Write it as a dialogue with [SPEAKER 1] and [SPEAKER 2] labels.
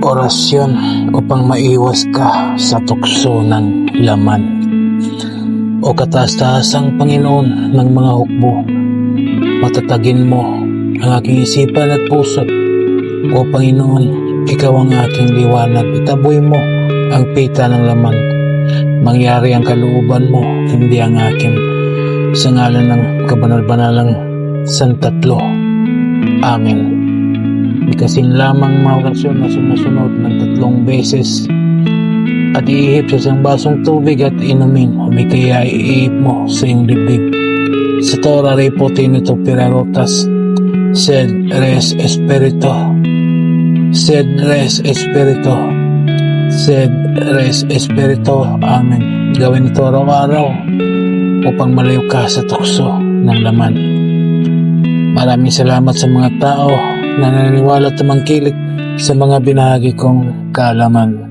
[SPEAKER 1] Orasyon upang maiwas ka sa tukso ng laman. O kataas-taasang Panginoon ng mga hukbo, matatagin mo ang aking isipan at puso. O Panginoon, ikaw ang aking liwanag, itaboy mo ang pita ng laman. Mangyari ang kalooban mo, hindi ang akin. Sa ngalan ng kabanal-banalang Santatlo. Amen. Ikasin lamang mga orasyon na sumusunod ng 3 beses at iihip sa isang basong tubig at inumin, o may kaya iihip mo sa iyong dibdib. Sa Torah Repotinito Pirarotas, sed res espirito, sed res espirito, sed res espirito. Amen. Gawin ito araw-araw upang malayo ka sa tukso ng laman. Maraming salamat sa mga tao na naniniwala at tumangkilik sa mga binahagi kong kaalaman.